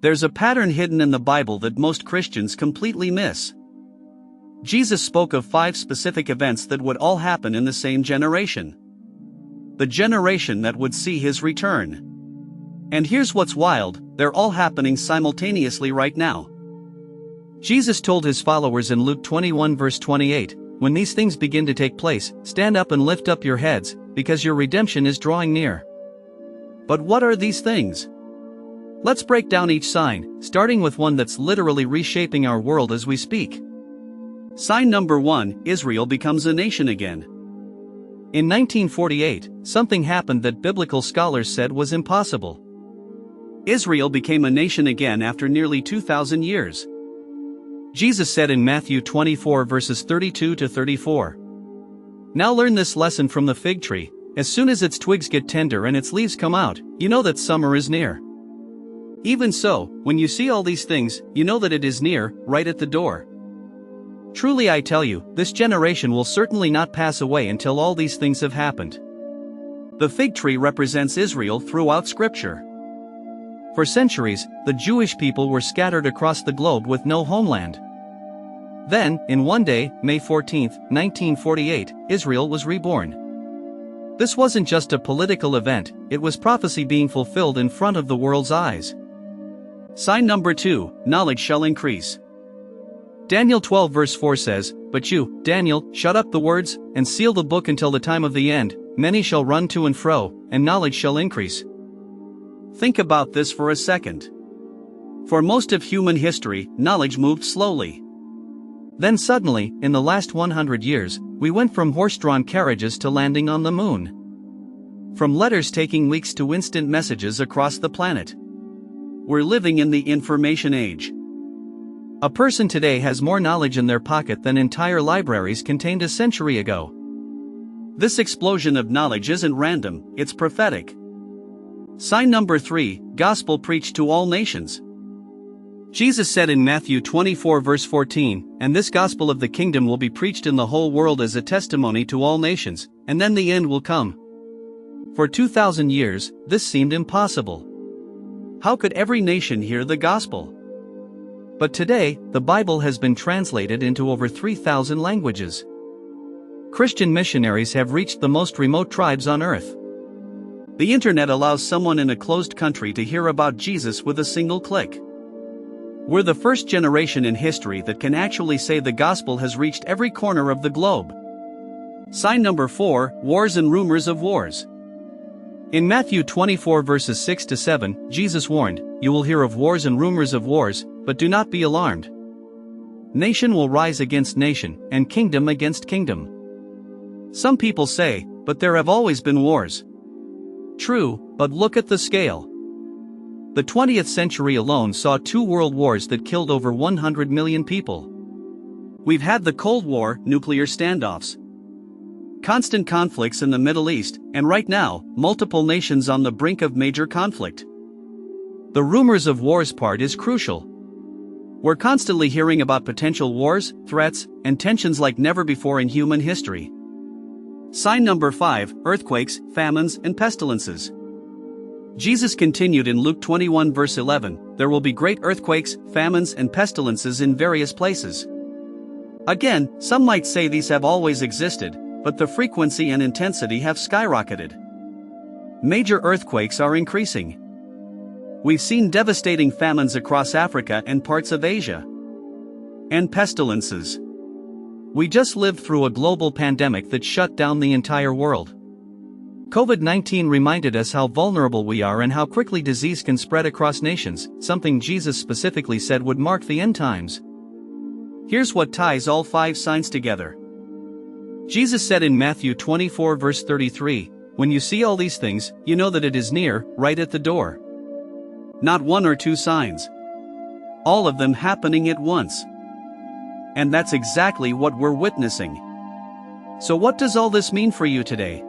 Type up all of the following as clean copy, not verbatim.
There's a pattern hidden in the Bible that most Christians completely miss. Jesus spoke of 5 specific events that would all happen in the same generation. The generation that would see his return. And here's what's wild, they're all happening simultaneously right now. Jesus told his followers in Luke 21 verse 28, "When these things begin to take place, stand up and lift up your heads, because your redemption is drawing near." But what are these things? Let's break down each sign, starting with one that's literally reshaping our world as we speak. Sign number 1, Israel becomes a nation again. In 1948, something happened that biblical scholars said was impossible. Israel became a nation again after nearly 2,000 years. Jesus said in Matthew 24 verses 32 to 34. "Now learn this lesson from the fig tree. As soon as its twigs get tender and its leaves come out, you know that summer is near. Even so, when you see all these things, you know that it is near, right at the door. Truly I tell you, this generation will certainly not pass away until all these things have happened." The fig tree represents Israel throughout Scripture. For centuries, the Jewish people were scattered across the globe with no homeland. Then, in one day, May 14, 1948, Israel was reborn. This wasn't just a political event, it was prophecy being fulfilled in front of the world's eyes. Sign number 2, knowledge shall increase. Daniel 12 verse 4 says, "But you, Daniel, shut up the words, and seal the book until the time of the end. Many shall run to and fro, and knowledge shall increase." Think about this for a second. For most of human history, knowledge moved slowly. Then suddenly, in the last 100 years, we went from horse-drawn carriages to landing on the moon. From letters taking weeks to instant messages across the planet. We're living in the information age. A person today has more knowledge in their pocket than entire libraries contained a century ago. This explosion of knowledge isn't random, it's prophetic. Sign number 3, gospel preached to all nations. Jesus said in Matthew 24 verse 14, "And this gospel of the kingdom will be preached in the whole world as a testimony to all nations, and then the end will come." For 2,000 years, this seemed impossible. How could every nation hear the gospel? But today, the Bible has been translated into over 3,000 languages. Christian missionaries have reached the most remote tribes on earth. The internet allows someone in a closed country to hear about Jesus with a single click. We're the first generation in history that can actually say the gospel has reached every corner of the globe. Sign number 4, wars and rumors of wars. In Matthew 24 verses 6 to 7, Jesus warned, "You will hear of wars and rumors of wars, but do not be alarmed. Nation will rise against nation, and kingdom against kingdom." Some people say, "But there have always been wars." True, but look at the scale. The 20th century alone saw 2 world wars that killed over 100 million people. We've had the Cold War, nuclear standoffs, constant conflicts in the Middle East, and right now, multiple nations on the brink of major conflict. The rumors of wars part is crucial. We're constantly hearing about potential wars, threats, and tensions like never before in human history. Sign number 5, earthquakes, famines, and pestilences. Jesus continued in Luke 21 verse 11, "There will be great earthquakes, famines, and pestilences in various places." Again, some might say these have always existed, but the frequency and intensity have skyrocketed. Major earthquakes are increasing. We've seen devastating famines across Africa and parts of Asia. And pestilences. We just lived through a global pandemic that shut down the entire world. COVID-19 reminded us how vulnerable we are and how quickly disease can spread across nations, something Jesus specifically said would mark the end times. Here's what ties all 5 signs together. Jesus said in Matthew 24 verse 33, "When you see all these things, you know that it is near, right at the door." Not 1 or 2 signs. All of them happening at once. And that's exactly what we're witnessing. So what does all this mean for you today?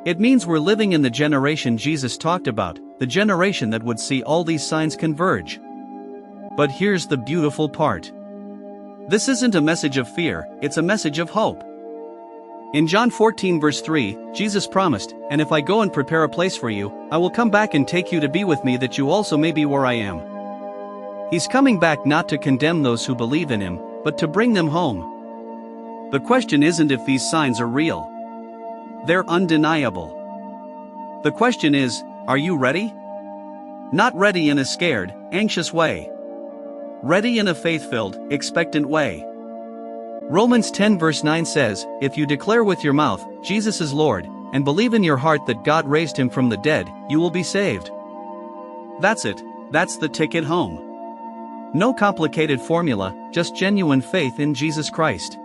It means we're living in the generation Jesus talked about, the generation that would see all these signs converge. But here's the beautiful part. This isn't a message of fear, it's a message of hope. In John 14 verse 3, Jesus promised, "And if I go and prepare a place for you, I will come back and take you to be with me that you also may be where I am." He's coming back not to condemn those who believe in him, but to bring them home. The question isn't if these signs are real. They're undeniable. The question is, are you ready? Not ready in a scared, anxious way. Ready in a faith-filled, expectant way. Romans 10 verse 9 says, "If you declare with your mouth, Jesus is Lord, and believe in your heart that God raised him from the dead, you will be saved." That's it, that's the ticket home. No complicated formula, just genuine faith in Jesus Christ.